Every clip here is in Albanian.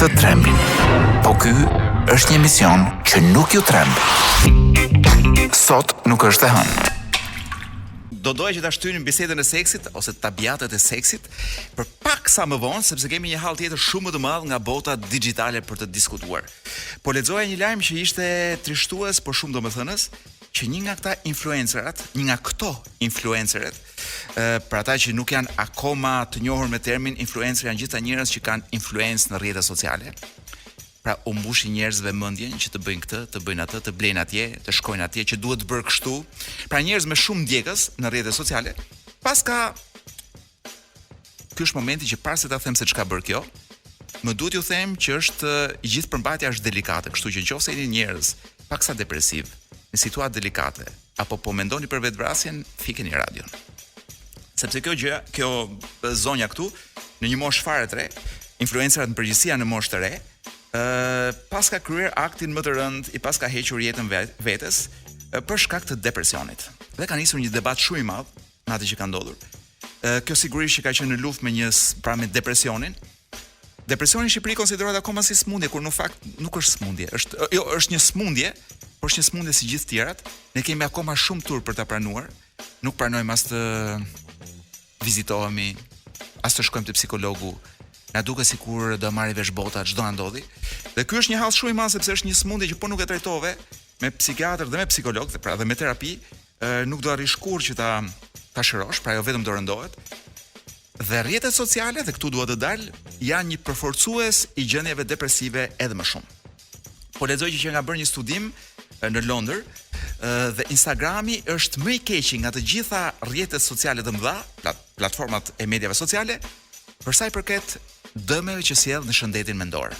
të trembin. Po ky është një emision që nuk ju tremb. Sot nuk është e hënë. Do doja që ta shtynim bisedën e seksit ose tabiatet e seksit për pak sa më vonë, sepse kemi një hall tjetër shumë më të madh nga bota digjitale për të diskutuar. Po lexoja një lajm që ishte trishtues, por shumë domethënës, që një nga këto influencerët, për ata që nuk janë akoma të njohur me termin influencer, janë gjithë njerëz që kanë influencë në rrjetet sociale. Pra u mbushi njerëzve mendjen që të bëjnë këtë, të bëjnë atë, të blejnë atje, të shkojnë atje, që duhet të bërë kështu. Pra njerëz me shumë ndjekës në rrjetet sociale. Paska ky është momenti që para se ta them se çka bër kjo, më duhet ju them që është gjithë përmbajtja është delikate, kështu që nëse jeni njerëz paksa depresiv, në situatë delikate, apo po mendoni për vetvrasjen, fikeni radion. Sepse kjo zonja këtu, në një moshë fare të re, influencerat në përgjithësi në moshë të re, pas ka kryer aktin më të rënd, i pas ka hequr jetën vetes për shkak të depresionit. Dhe ka nisur një debat shumë i madh me atë që ka ndodhur. Kjo sigurisht që ka qenë në luftë me depresionin. Depresioni në Shqipëri konsiderohet akoma si smundje, kur në fakt nuk është smundje. Është një smundje, por është një smundje si gjithë tjerat. Ne kemi akoma shumë turp për ta pranuar. Nuk pranojmë as të vizitohemi, as të shkojmë te psikologu. Na duket sikur do marrë vesh bota çdo na ndodhi. Dhe ky është një hall shumë i madh sepse është një smundje që po nuk e trajtove me psikiatër dhe me psikolog, pra dhe me terapi, nuk do arrish kurrë që ta shërosh, pra jo vetëm do rëndohet. Dhe rrjetet sociale, dhe këtu dua të dal, janë një përforcues i gjendjeve depresive edhe më shumë. Po lexoj që nga bërë një studim në Londër, dhe Instagrami është më i keqi nga të gjitha rrjetet sociale të mëdha, platformat e mediave sociale, për sa i përket dëmeve që sjell në shëndetin mendor.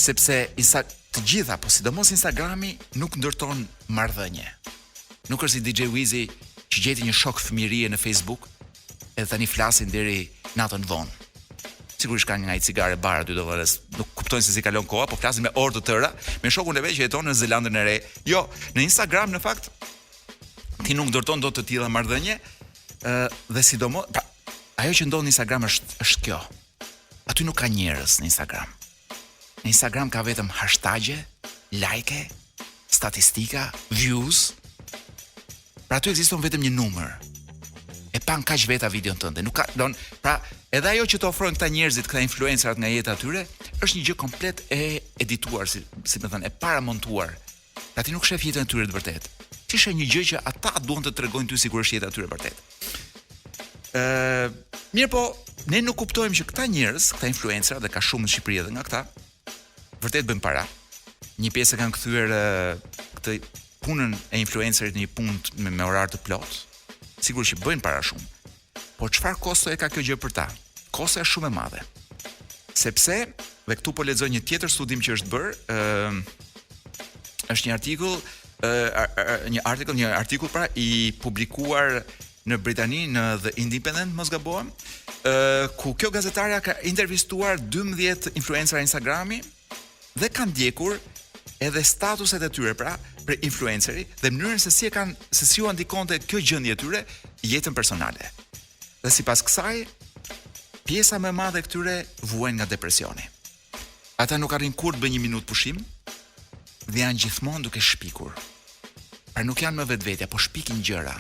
Sepse të gjitha, po sidomos Instagrami nuk ndërton marrëdhënie. Nuk është si DJ Wizi që gjeti një shok fëmijërie në Facebook edhe tani flasin deri natën vonë. Sigurisht kanë nga i cigare bar aty domosdoshmë, nuk kuptojnë se si kalon koha, po flasin me orë të tëra me shokun e vet që jeton në Zelandën e Re. Jo, në Instagram në fakt ti nuk ndërton dot të tilla marrëdhënie, dhe sidomos, ajo që ndodh në Instagram është kjo. Aty nuk ka njerëz në Instagram. Në Instagram ka vetëm hashtagje, like, statistika, views. Pra aty ekziston vetëm një numër. E pan kaq veta videon tënde. Nuk ka, pra edhe ajo që të ofrojnë këta njerëzit, këta influencerat nga jeta atyre, është një gjë komplet e edituar, si më thënë, e paramontuar. Pra ti nuk shef jetën e tyre të vërtet. Ti sheh një gjë që ata duan të tregojnë ty sigurisht jeta e tyre vërtet. Mirë po, ne nuk kuptojmë që këta njerëz, këta influencerat, dhe ka shumë në Shqipëri edhe nga këta, vërtet bëjnë para. Një pjesë kanë kthyer këtë punën e influencerit në një punë me orar të plot. Sigurisht që bëjnë para shumë. Por çfarë kosto e ka kjo gjë për ta? Kosto është shumë e madhe. Sepse, dhe këtu po lexoj një tjetër studim që është bërë, është një artikull pra i publikuar në Britani, në The Independent, mos gabohem, ku kjo gazetarja ka intervistuar 12 influencer Instagrami dhe kanë ndjekur edhe statuset e tyre, pra, për influenceri dhe mënyrën se si u ndikonte kjo gjendje e tyre jetën personale. Dhe sipas kësaj, pjesa më e madhe e këtyre vuajnë nga depresioni. Ata nuk arrin kurrë të bëjnë 1 minutë pushim dhe janë gjithmonë duke shpikur. Pra nuk janë më vetvetja, po shpikin gjëra.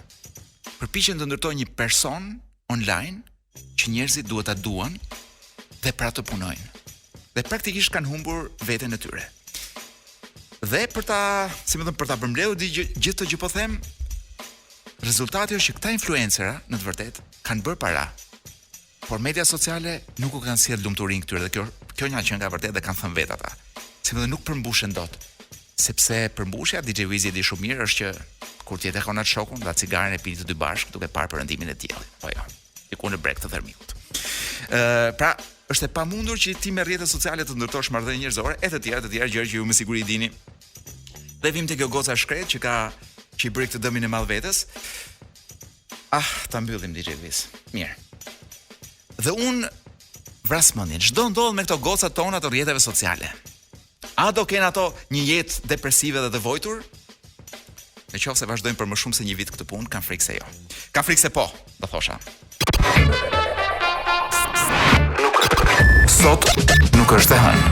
Përpiqen të ndërtojnë një person online që njerëzit duhet ta duan dhe pra të punojnë. Dhe praktikisht kanë humbur veten e tyre. Dhe për ta përmbledhur gjithë të gjë po them, rezultati është që këta influencera në të vërtetë kanë bërë para. Por media sociale nuk u kanë sjell lumturinë këtyre dhe kjo një që nga vërtet dhe kanë thënë vetë ata. Sepse nuk përmbushen dot. Sepse përmbushja DJ Wizi di shumë mirë është që kur ti e takon atë shokun, dha cigaren e pini të dy bashkë duke parë perëndimin e diellit. Po jo. Diku në breg të thermikut. Pra, është e pamundur që ti me rrjetet sociale të ndërtosh marrëdhënie njerëzore e të tjera gjëra që ju me siguri dini. Dhe vim te kjo goca shkret që i bëri këtë dëmin e madh vetes. Ta mbyllim DJ Wiz. Mirë. Dhe unë vras mendjen, çdo ndodh me këto gocat tona të rrjeteve sociale. A do kenë ato një jetë depresive dhe të vojtur? Në qoftë se vazhdojmë për më shumë se një vit këtë punë, kam frikë se jo. Kam frikë se po, do thosha. Sot nuk është e hënë.